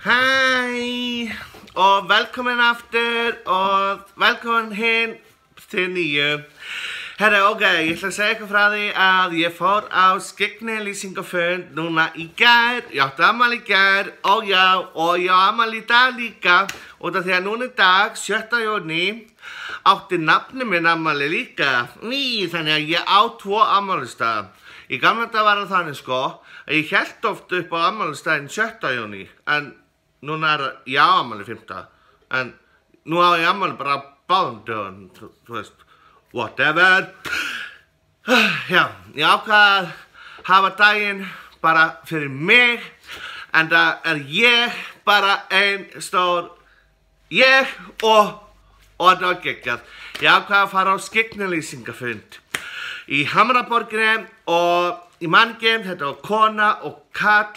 Hej og velkommen aftur og velkommen hin til nýju. Herra, ok, ég ætla að segja ykkur frá því að ég fór á skyggnilýsingafund núna í gær. Ég átti afmæli í gær og ég á afmæli í dag líka. Út af því að núna í dag, 7. júní, átti nafni minn afmæli líka. Þannig að ég á 2 afmælisdaga. Í gamla dag var það þannig sko, að ég hélt oft upp á afmælisdaginn 7. júní, en núna ég á afmæli 5. En nú á ég afmæli bara báðum dögum, þú veist. Whatever. Já, ég ákvað að hafa daginn bara fyrir mig, en það ég bara ein stór ég og það var geggjað. Ég ákvað að fara á skyggnilýsingafund í Hamraborginni og í mannginn, þetta var kona og kall,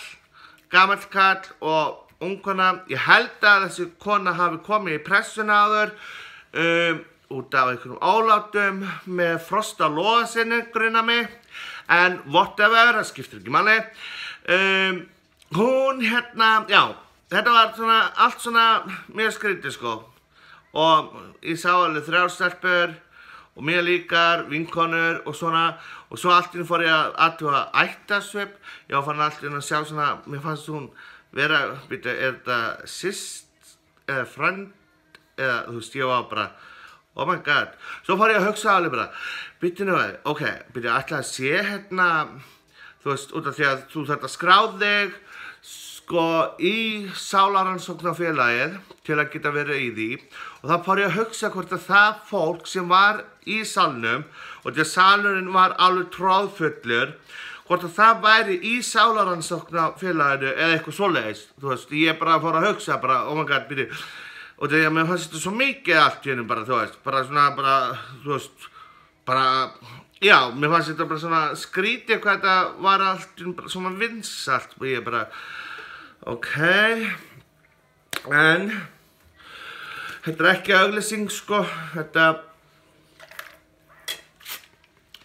gamall kall og ungkona. Ég held að þessi kona hafi komið í pressuna áður, út af einhverjum ólátum með Frosta Logasinni grunna mig, en whatever, það skiptir ekki máli. Hún já, þetta var svona, allt svona mjög skrítið sko, og ég sá alveg 3 stelpur og mér líkar, vinkonur og svona, og svo allt í einu fór ég að athuga ættasvip. Já, fann allt í einu að sjá svona, mér fannst hún vera, býta, þetta sist eða friend, eða þú veist, ég var bara oh my god. Svo fór ég að hugsa alveg bara, býttu nú, ok, býttu, ætla að sé hérna, þú veist, út af því að þú þarft að skrá þig, sko, í sálarannsóknarfélagið til að geta verið í því. Og þá fór ég að hugsa hvort að það fólk sem var í salnum, og því að salurinn var alveg tróðfullur, hvort að það væri í sálarannsóknarfélaginu eða eitthvað svoleiðis, þú veist, ég bara fór að hugsa bara, oh my god, býttu, og því að mér fannst þetta svo mikið allt í hennu bara, þú veist, bara svona, bara, þú veist, bara, já, mér fannst þetta bara svona skrítið hvað þetta var allt bara svona vinsælt og ég bara, ok, en, þetta ekki auglýsing, sko, þetta,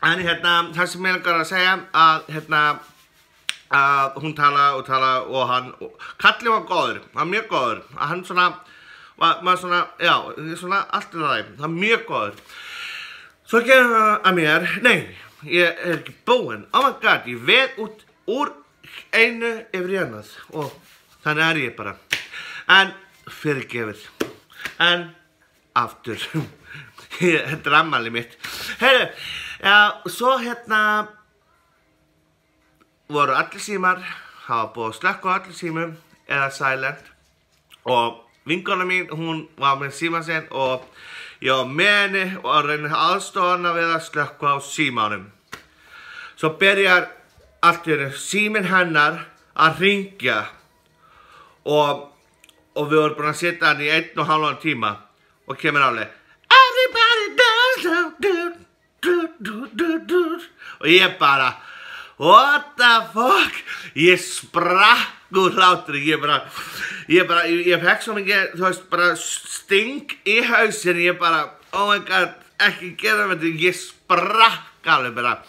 en það sem ég langar að segja, að hún tala og hann, kallinn var góður, hann var mjög góður, að hann svona, maður svona, já, svona allt í lagi, það er mjög góður. Svo kemur að mér, nei, ég ekki búinn, oh my god, ég veð út úr einu yfir í annað og þannig ég bara. En fyrirgefið, en aftur, þetta afmæli mitt. Heyrðu, já, svo voru allir símar, hafa búið að slökkva á allir símum eða silent og vinkona mín, hún var með símann sinn og ég var með henni og að reyna aðstofa við að slökkva á símanum. Svo byrjar allt í einu síminn hennar að hringja og við vorum búin að setja hann í 1,5 tíma og kemur alveg everybody does og ég bara what the fuck, ég sprakk úr hlátri, ég fekk svo mikið, þú veist, bara sting í hausinn, ég bara, oh my god, ekki gera þetta, ég sprakk alveg bara,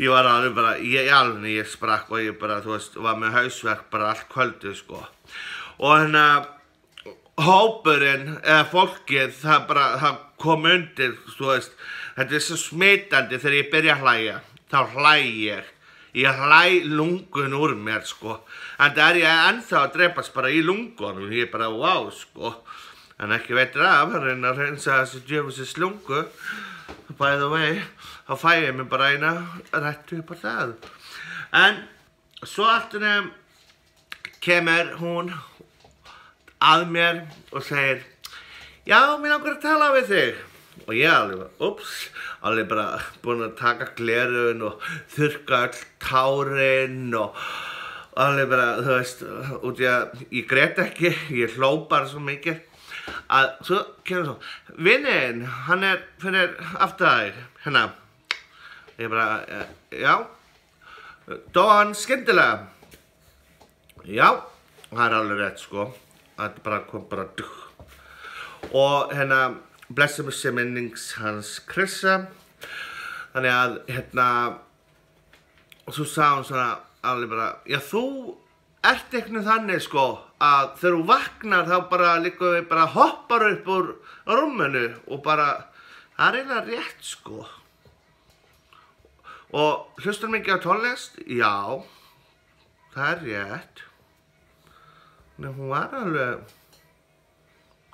ég var alveg bara, ég sprakk og ég bara, þú veist, var með hausverk bara allt kvöldið, sko, og hópurinn, eða fólkið, það kom undir, þú veist, þetta svo smitandi þegar ég byrja að hlæja, þá hlæ ég hlæ lungun úr mér, sko, en það ég ennþá að drepast bara í lungunum, ég bara, wow, sko, en ekki veitir af, að reyna að reynsa þessi djöfusins lungu, by the way, þá fæ ég mig bara eina réttu upp á það, en svo allt kemur hún að mér og segir, já, mér langar að tala við þig. Og ég alveg bara, ups, alveg bara búinn að taka glerun og þurrka öll tárin og alveg bara, þú veist, út í að ég grét ekki, ég hló bara svo mikið að svo kemur svo, vinnin, hann fyrir aftur þær, ég bara, já, dó hann skyndilega, já, það alveg rétt sko, það bara kom bara og blessum sé minnings hans Krissa. Þannig að og svo sagði hún svona alveg bara, já þú ert eitthvað þannig sko að þegar þú vaknar þá bara líka við bara hoppar upp úr rúminu og bara, það er eiginlega rétt sko. Og hlustar mikið á tónlist? Já, það er rétt. Nei, hún var alveg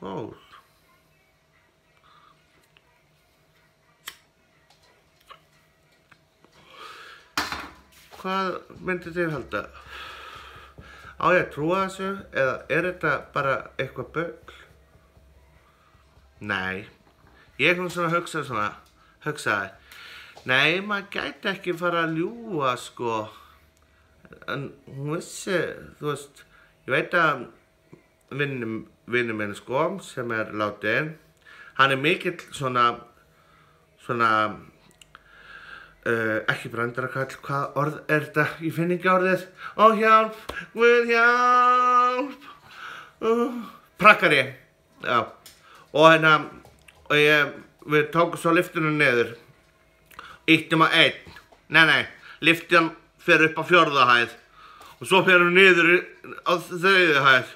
góð. Hvað myndið þið halda? Á ég að trúa þessu eða er þetta bara eitthvað bull? Nei, ég kom svona að hugsaði, nei, maður gæti ekki fara að ljúga sko. En hún vissi, þú veist, ég veit að vinur minn sko, sem er látinn, hann er mikill svona ekki brandarakall, hvað orð er þetta? Ég finn ekki orðið. Ó hjálp, Guð hjálp. Prakkari, já. Og við tókum svo lyftuna niður. Ýttum á 1. Nei, lyftan fer upp á 4. hæð. Og svo fer hún niður á 3. hæð.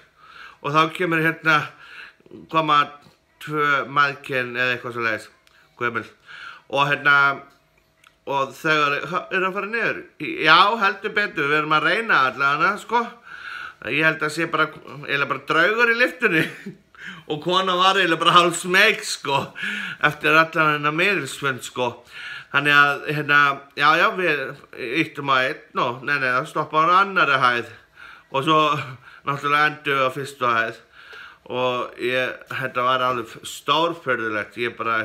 Og þá kemur koma 2 mæðkinn eða eitthvað svoleiðis. Gömul. Og þegar að fara niður. Já, heldur betur, við erum að reyna allavega, sko. Ég held að sé bara draugur í lyftunni. Og kona var eiginlega bara hálf smeyk, sko. Eftir allan hennar miðilsfund, sko. Þannig að, já, við ýttum á 1 og, nei, það stoppa á 2. hæð. Og svo, náttúrulega endur við á 1. hæð. Og þetta var alveg stórfurðulegt. Ég bara,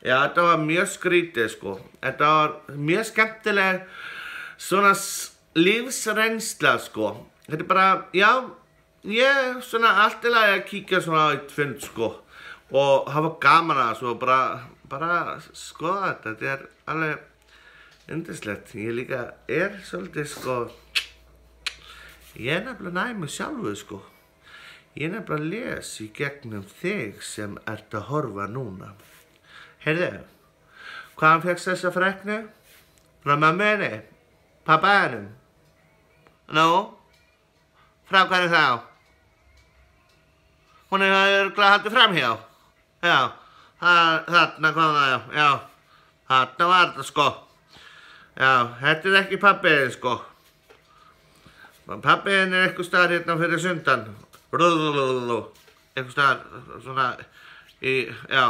já, þetta var mjög skrítið, sko. Þetta var mjög skemmtileg svona lífsreynsla, sko. Þetta er bara, já, ég svona allt í lagi að kíkja svona á eitt fund, sko. Og hafa gaman að svo bara skoða þetta. Þetta er alveg yndislegt. Ég líka svolítið, sko, ég er nefnilega næmur sjálfu, sko. Ég er nefnilega að lesa í gegnum þig sem ert að horfa núna. Heyrðu, hvaðan fékkst þessa freknu? Frá mömmunni? Pappanum? Nú? Frá hverju þá? Hún örugglega haldið framhjá. Já, þarna kom það, já. Þarna var þetta, sko. Já, þetta er ekki pabbiðinn, sko. Pabbiðinn er eitthvað staðar hérna fyrir sundan. Eitthvað staðar, svona, já.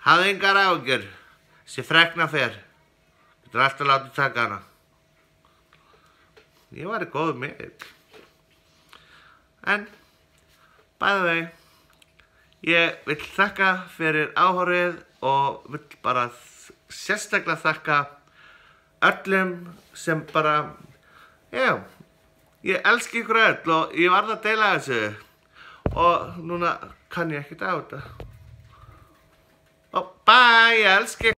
Hafðu engar áhyggjur, þessi frekna fer. Getur alltaf látið taka hana. Ég var í góðu mig. En, by the way, ég vil þakka fyrir áhorfið og vil bara sérstaklega þakka öllum sem bara, já, ég elski ykkur öll og ég varð að deila þessu. Og núna kann ég ekkert á þetta. Og bye, ég elski